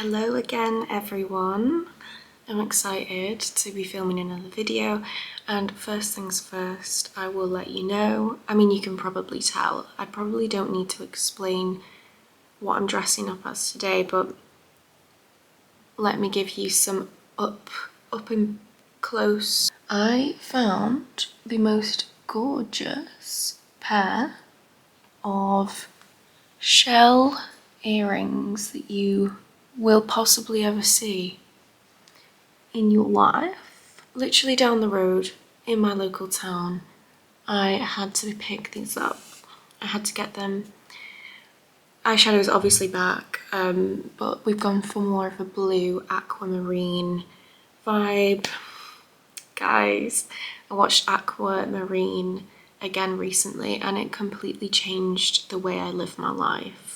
Hello again everyone. I'm excited to be filming another video, and first things first, I will let you know, you can probably tell, I probably don't need to explain what I'm dressing up as today, but let me give you some up and close. I found the most gorgeous pair of shell earrings that you will possibly ever see in your life. Literally down the road in my local town, I had to pick these up. I had to get them. Eyeshadow is obviously back, but we've gone for more of a blue aquamarine vibe. Guys, I watched Aquamarine again recently and it completely changed the way I live my life.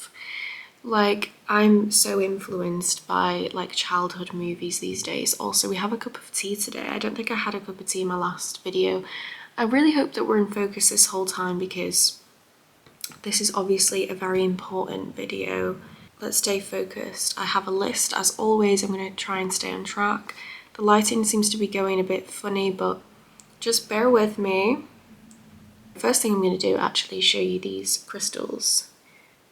Like, I'm so influenced by like childhood movies these days. Also, we have a cup of tea today. I don't think I had a cup of tea in my last video. I really hope that we're in focus this whole time because this is obviously a very important video. Let's stay focused. I have a list. As always, I'm going to try and stay on track. The lighting seems to be going a bit funny, but just bear with me. First thing I'm going to do actually is show you these crystals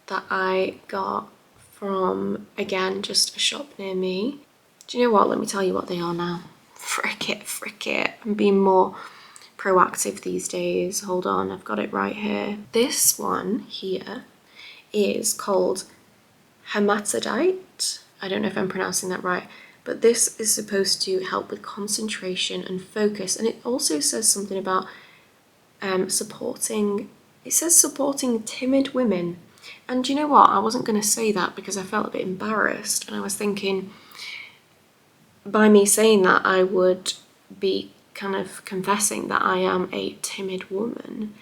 that I got from, again, just a shop near me. Do you know what? Let me tell you what they are now. Frick it. I'm being more proactive these days. Hold on, I've got it right here. This one here is called Hematodite. I don't know if I'm pronouncing that right, but this is supposed to help with concentration and focus. And it also says something about supporting timid women. And you know what? I wasn't going to say that because I felt a bit embarrassed. And I was thinking, by me saying that, I would be kind of confessing that I am a timid woman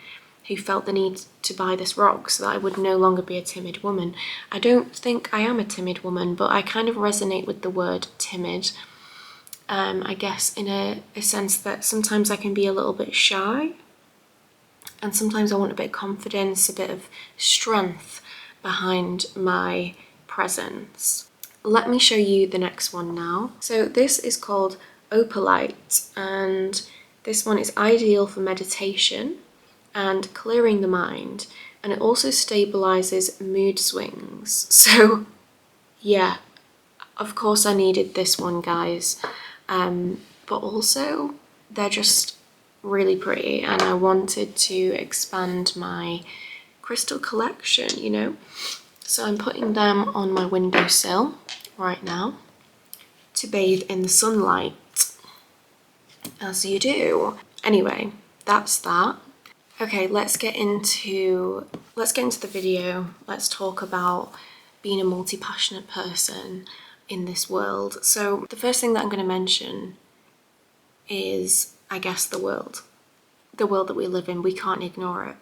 who felt the need to buy this rock so that I would no longer be a timid woman. I don't think I am a timid woman, but I kind of resonate with the word timid. I guess in a sense that sometimes I can be a little bit shy, and sometimes I want a bit of confidence, a bit of strength behind my presence. Let me show you the next one now. So this is called Opalite, and this one is ideal for meditation and clearing the mind, and it also stabilizes mood swings. So yeah, of course I needed this one, guys, but also they're just really pretty and I wanted to expand my crystal collection, you know. So I'm putting them on my windowsill right now to bathe in the sunlight, as you do. Anyway, that's that. Okay, let's get into the video. Let's talk about being a multi-passionate person in this world. So the first thing that I'm going to mention is, I guess, the world that we live in. We can't ignore it.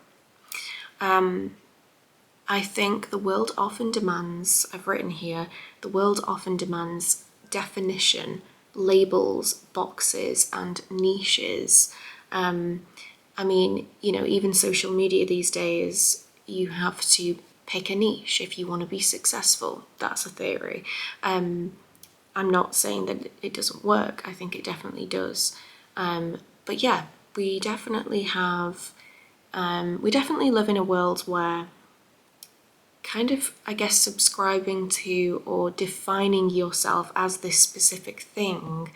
I think the world often demands, I've written here, the world often demands definition, labels, boxes, and niches. You know, even social media these days, you have to pick a niche if you want to be successful. That's a theory. I'm not saying that it doesn't work. I think it definitely does. But yeah, we definitely live in a world where kind of, I guess, subscribing to or defining yourself as this specific thing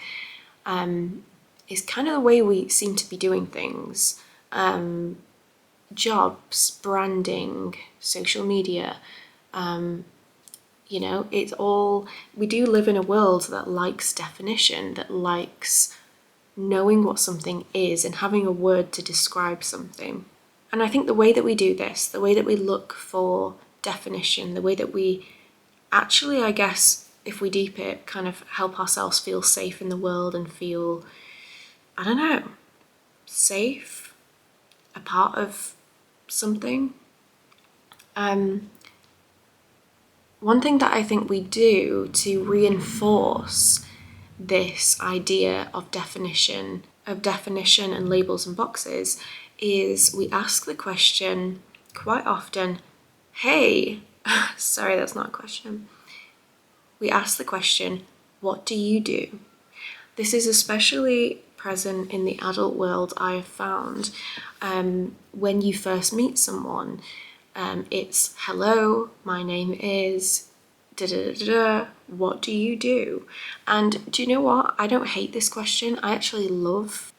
is kind of the way we seem to be doing things. Jobs, branding, social media, you know, it's all, we do live in a world that likes definition, that likes knowing what something is and having a word to describe something. And I think the way that we do this, the way that we look for definition, the way that we actually, I guess, if we deep it, kind of help ourselves feel safe in the world and feel, I don't know, safe, a part of something. One thing that I think we do to reinforce this idea of definition and labels and boxes is we ask the question quite often, hey, sorry, that's not a question. we ask the question, what do you do? This is especially present in the adult world, I have found. When you first meet someone, it's hello, my name is da da da da, what do you do? And do you know what? I don't hate this question. I actually love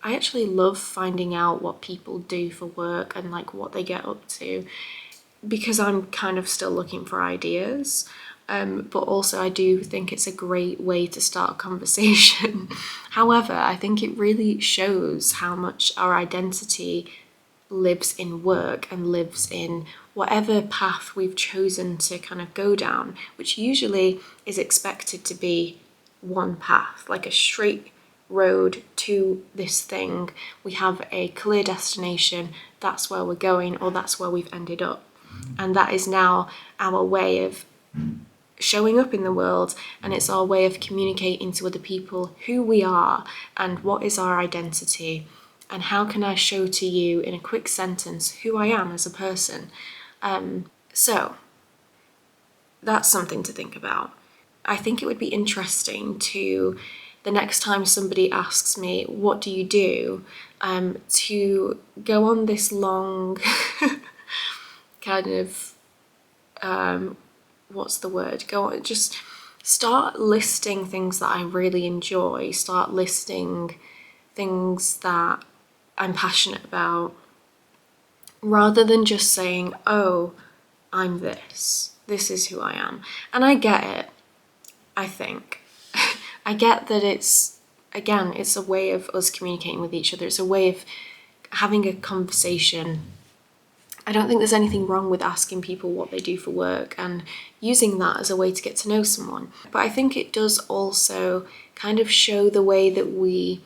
finding out what people do for work and like what they get up to, because I'm kind of still looking for ideas. But also I do think it's a great way to start a conversation. However, I think it really shows how much our identity lives in work and lives in whatever path we've chosen to kind of go down, which usually is expected to be one path, like a straight road to this thing. We have a clear destination, that's where we're going, or that's where we've ended up. And that is now our way of showing up in the world, and it's our way of communicating to other people who we are and what is our identity and how can I show to you in a quick sentence who I am as a person. So that's something to think about. I think it would be interesting to, the next time somebody asks me, what do you do? To go on this long kind of, what's the word? Go on, just start listing things that I really enjoy. Start listing things that I'm passionate about, rather than just saying, oh, I'm this. This is who I am. And I get it, I think. I get that it's, again, it's a way of us communicating with each other. It's a way of having a conversation. I don't think there's anything wrong with asking people what they do for work and using that as a way to get to know someone. But I think it does also kind of show the way that we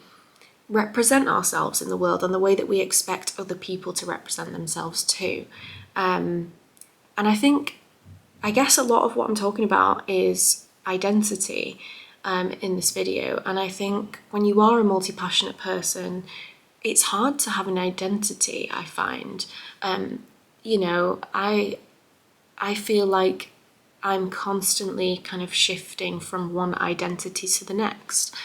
represent ourselves in the world and the way that we expect other people to represent themselves too. And I guess a lot of what I'm talking about is identity in this video. And I think when you are a multi-passionate person, it's hard to have an identity, I find. I feel like I'm constantly kind of shifting from one identity to the next.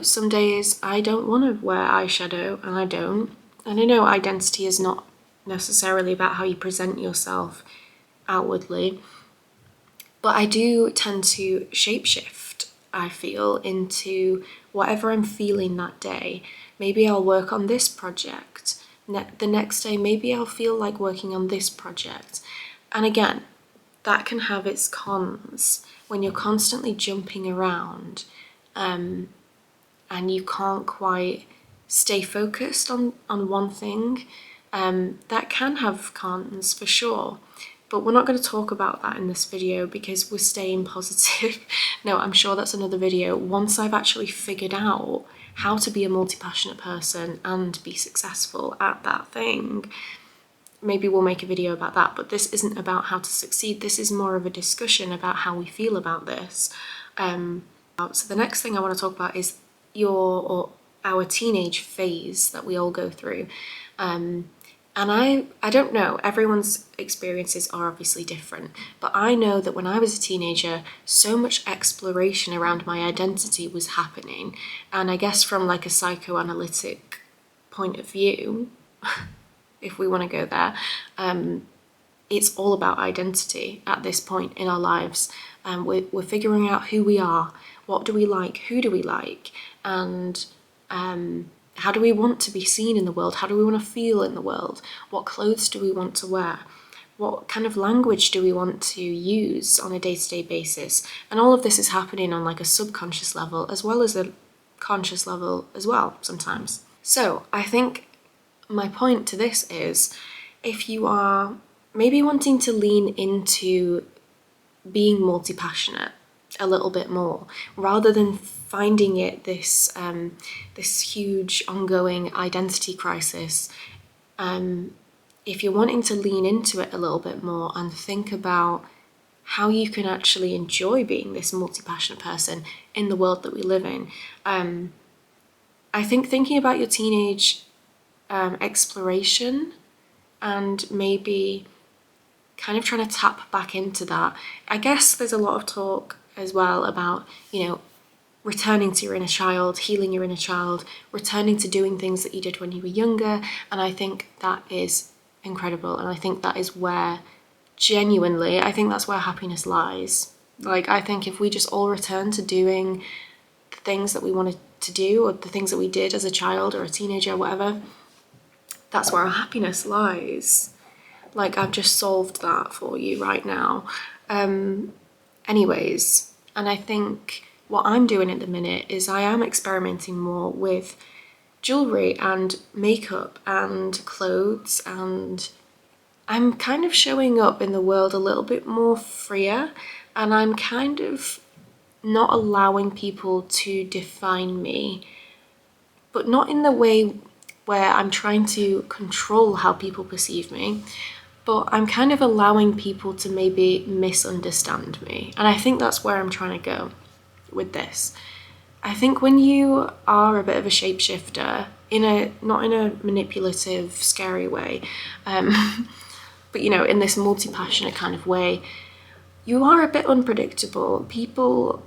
Some days I don't want to wear eyeshadow, and I don't. And I know identity is not necessarily about how you present yourself outwardly, but I do tend to shapeshift, I feel, into whatever I'm feeling that day. Maybe I'll work on this project. The next day, maybe I'll feel like working on this project. And again, that can have its cons when you're constantly jumping around. And you can't quite stay focused on one thing. That can have cons for sure, but we're not going to talk about that in this video because we're staying positive. No, I'm sure that's another video. Once I've actually figured out how to be a multi-passionate person and be successful at that thing, maybe we'll make a video about that. But this isn't about how to succeed. This is more of a discussion about how we feel about this. So the next thing I want to talk about is our teenage phase that we all go through. And I don't know, everyone's experiences are obviously different, but I know that when I was a teenager, so much exploration around my identity was happening. And I guess from like a psychoanalytic point of view, if we want to go there, it's all about identity at this point in our lives. We're figuring out who we are, what do we like, who do we like, and how do we want to be seen in the world? How do we want to feel in the world? What clothes do we want to wear? What kind of language do we want to use on a day-to-day basis? And all of this is happening on like a subconscious level as well as a conscious level as well sometimes. So I think my point to this is, if you are maybe wanting to lean into being multi-passionate a little bit more, rather than finding it this huge ongoing identity crisis, if you're wanting to lean into it a little bit more and think about how you can actually enjoy being this multi-passionate person in the world that we live in, I think thinking about your teenage exploration and maybe kind of trying to tap back into that. I guess there's a lot of talk as well about, you know, returning to your inner child, healing your inner child, returning to doing things that you did when you were younger. And I think that is incredible. And I think that is where, genuinely, I think that's where happiness lies. Like, I think if we just all return to doing the things that we wanted to do, or the things that we did as a child or a teenager, or whatever, that's where our happiness lies. Like, I've just solved that for you right now. Anyways, and I think what I'm doing at the minute is I am experimenting more with jewellery and makeup and clothes, and I'm kind of showing up in the world a little bit more freer, and I'm kind of not allowing people to define me, but not in the way where I'm trying to control how people perceive me, but I'm kind of allowing people to maybe misunderstand me. And I think that's where I'm trying to go with this. I think when you are a bit of a shapeshifter, not in a manipulative, scary way, but you know, in this multi-passionate kind of way, you are a bit unpredictable. People,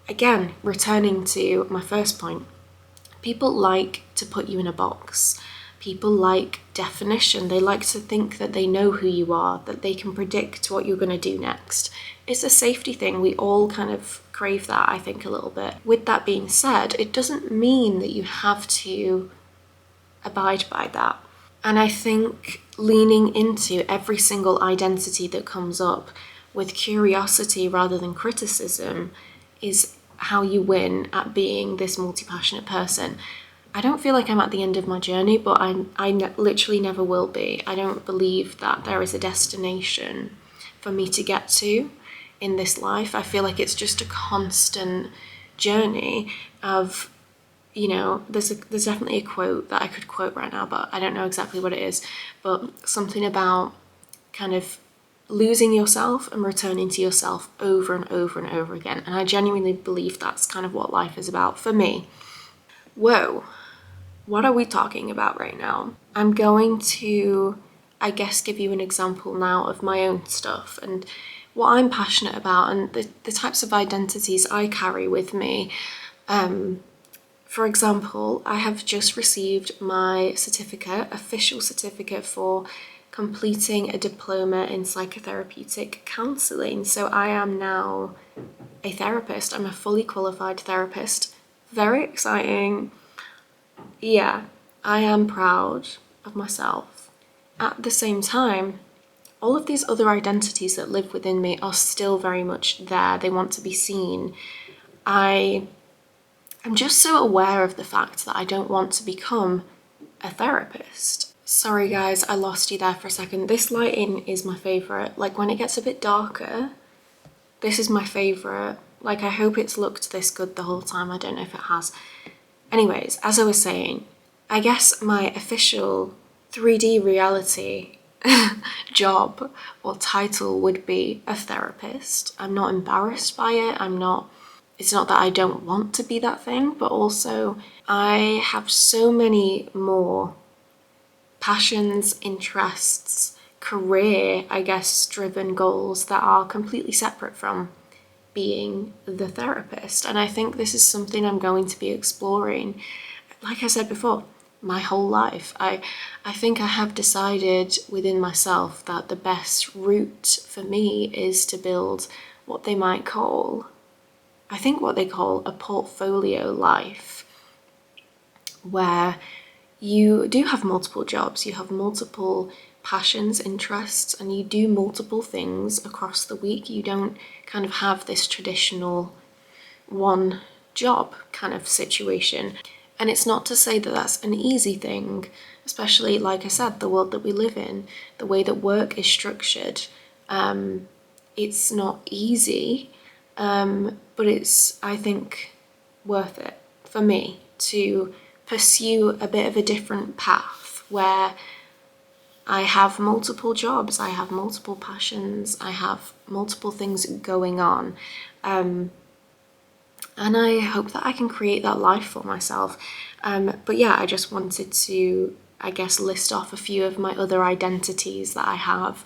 again, returning to my first point, people like to put you in a box. People like definition. They like to think that they know who you are, that they can predict what you're going to do next. It's a safety thing. We all kind of crave that, I think, a little bit. With that being said, it doesn't mean that you have to abide by that. And I think leaning into every single identity that comes up with curiosity rather than criticism is how you win at being this multi-passionate person. I don't feel like I'm at the end of my journey, but I literally never will be. I don't believe that there is a destination for me to get to in this life. I feel like it's just a constant journey of, you know, there's definitely a quote that I could quote right now, but I don't know exactly what it is, but something about kind of losing yourself and returning to yourself over and over and over again. And I genuinely believe that's kind of what life is about for me. Whoa, what are we talking about right now? I'm going to, I guess, give you an example now of my own stuff and what I'm passionate about and the types of identities I carry with me. For example, I have just received my official certificate for completing a diploma in psychotherapeutic counselling. So I am now a therapist. I'm a fully qualified therapist. Very exciting. Yeah, I am proud of myself. At the same time, all of these other identities that live within me are still very much there. They want to be seen. I'm just so aware of the fact that I don't want to become a therapist. Sorry guys, I lost you there for a second. This lighting is my favourite. Like when it gets a bit darker, this is my favourite. Like I hope it's looked this good the whole time. I don't know if it has. Anyways, as I was saying, I guess my official 3D reality job or title would be a therapist. I'm not embarrassed by it. It's not that I don't want to be that thing, but also I have so many more passions, interests, career, I guess, driven goals that are completely separate from being the therapist. And I think this is something I'm going to be exploring, like I said before, my whole life. I think I have decided within myself that the best route for me is to build what they might call, I think what they call a portfolio life, where you do have multiple jobs, you have multiple passions, interests, and you do multiple things across the week. You don't kind of have this traditional one job kind of situation. And it's not to say that that's an easy thing, especially, like I said, the world that we live in, the way that work is structured. It's not easy, but it's, I think, worth it for me to pursue a bit of a different path where I have multiple jobs, I have multiple passions, I have multiple things going on. And I hope that I can create that life for myself. But yeah, I just wanted to I guess, list off a few of my other identities that I have.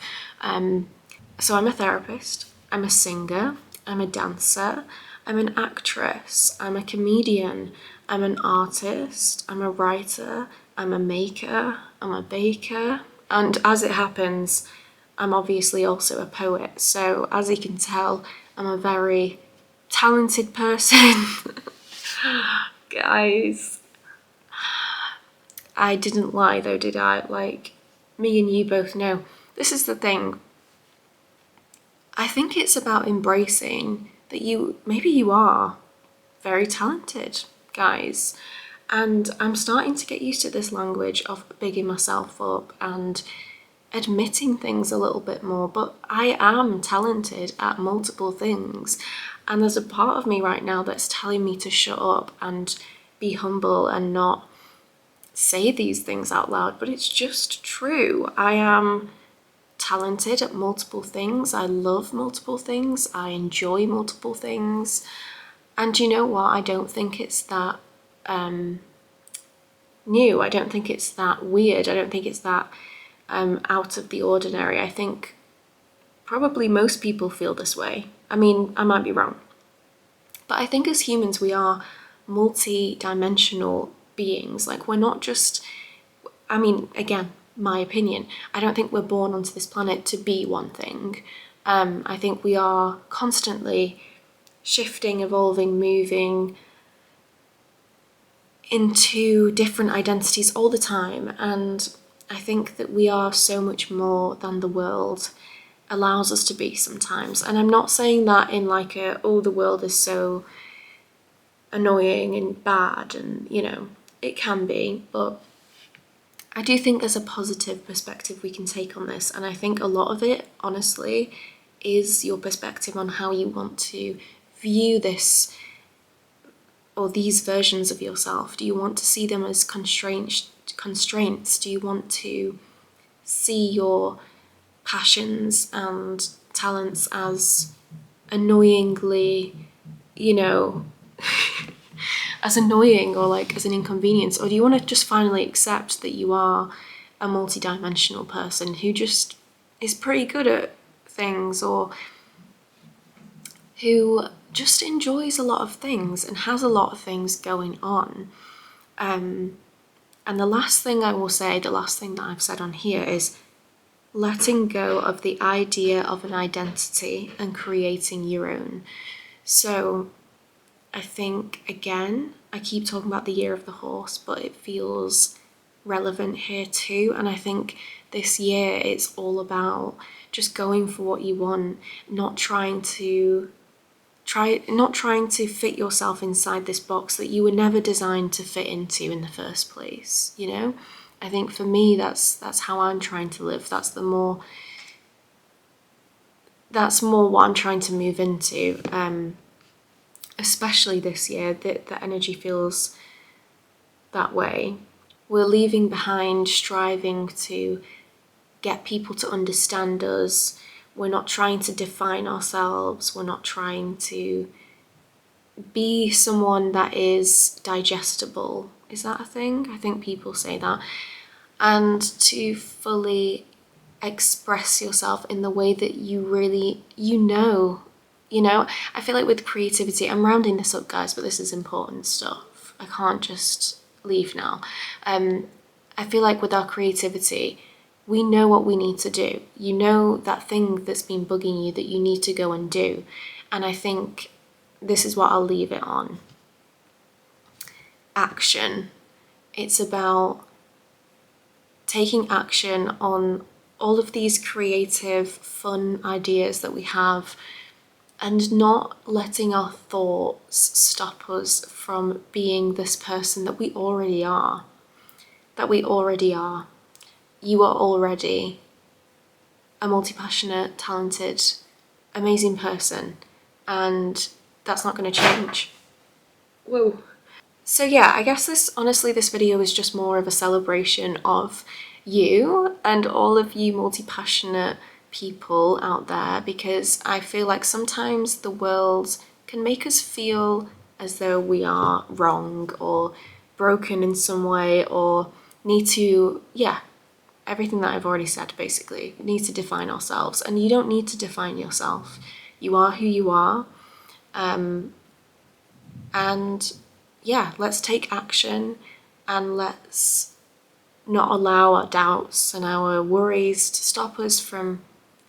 So I'm a therapist, I'm a singer, I'm a dancer, I'm an actress, I'm a comedian, I'm an artist, I'm a writer, I'm a maker, I'm a baker, and as it happens, I'm obviously also a poet. So as you can tell, I'm a very talented person. Guys, I didn't lie though, did I? Like, me and you both know. This is the thing. I think it's about embracing that maybe you are very talented, guys. And I'm starting to get used to this language of bigging myself up and admitting things a little bit more, but I am talented at multiple things. And there's a part of me right now that's telling me to shut up and be humble and not say these things out loud, but it's just true. I am talented at multiple things. I love multiple things. I enjoy multiple things. And you know what? I don't think it's that new. I don't think it's that weird. I don't think it's that out of the ordinary. I think probably most people feel this way. I mean, I might be wrong. But I think as humans, we are multi-dimensional beings. Like, we're not just, I mean, again, my opinion, I don't think we're born onto this planet to be one thing. I think we are constantly shifting, evolving, moving into different identities all the time. And I think that we are so much more than the world allows us to be sometimes. And I'm not saying that in like a, oh, the world is so annoying and bad, and you know, it can be, but I do think there's a positive perspective we can take on this. And I think a lot of it, honestly, is your perspective on how you want to view this or these versions of yourself. Do you want to see them as constraints? Do you want to see your passions and talents as annoyingly, you know, as annoying or like as an inconvenience? Or do you want to just finally accept that you are a multidimensional person who just is pretty good at things, or who just enjoys a lot of things and has a lot of things going on? And the last thing I will say, the last thing that I've said on here, is letting go of the idea of an identity and creating your own. So I think, again, I keep talking about the year of the horse, but it feels relevant here too. And I think this year it's all about just going for what you want, not trying to fit yourself inside this box that you were never designed to fit into in the first place, you know? I think for me, that's how I'm trying to live. That's more what I'm trying to move into. Especially this year, the energy feels that way. We're leaving behind striving to get people to understand us. We're not trying to define ourselves. We're not trying to be someone that is digestible. Is that a thing? I think people say that. And to fully express yourself in the way that you really, you know, I feel like with creativity, I'm rounding this up, guys, but this is important stuff. I can't just leave now. I feel like with our creativity, we know what we need to do. You know that thing that's been bugging you that you need to go and do. And I think this is what I'll leave it on. Action. It's about taking action on all of these creative, fun ideas that we have, and not letting our thoughts stop us from being this person that we already are. You are already a multi-passionate, talented, amazing person, and that's not going to change. Whoa. So yeah, I guess this video is just more of a celebration of you and all of you multi-passionate people out there, because I feel like sometimes the world can make us feel as though we are wrong or broken in some way, or need to, yeah, everything that I've already said basically, need to define ourselves. And you don't need to define yourself. You are who you are. And yeah, let's take action and let's not allow our doubts and our worries to stop us from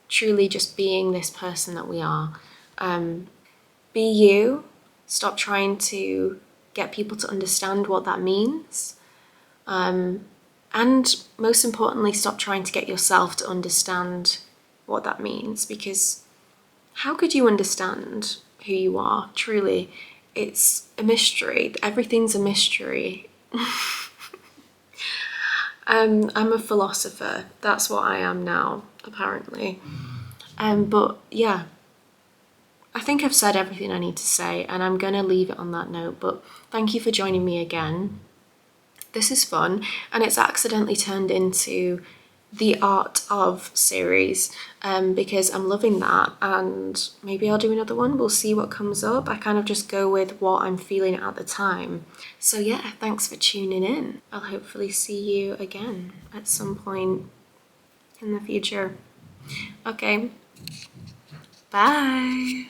truly just being this person that we are. Be you. Stop trying to get people to understand what that means. And most importantly, stop trying to get yourself to understand what that means, because how could you understand who you are? Truly, it's a mystery. Everything's a mystery. I'm a philosopher. That's what I am now, apparently. But yeah, I think I've said everything I need to say, and I'm gonna leave it on that note. But thank you for joining me again. This is fun, and it's accidentally turned into the art of series, because I'm loving that, and maybe I'll do another one. We'll see what comes up. I kind of just go with what I'm feeling at the time. So yeah, thanks for tuning in. I'll hopefully see you again at some point in the future. Okay, bye.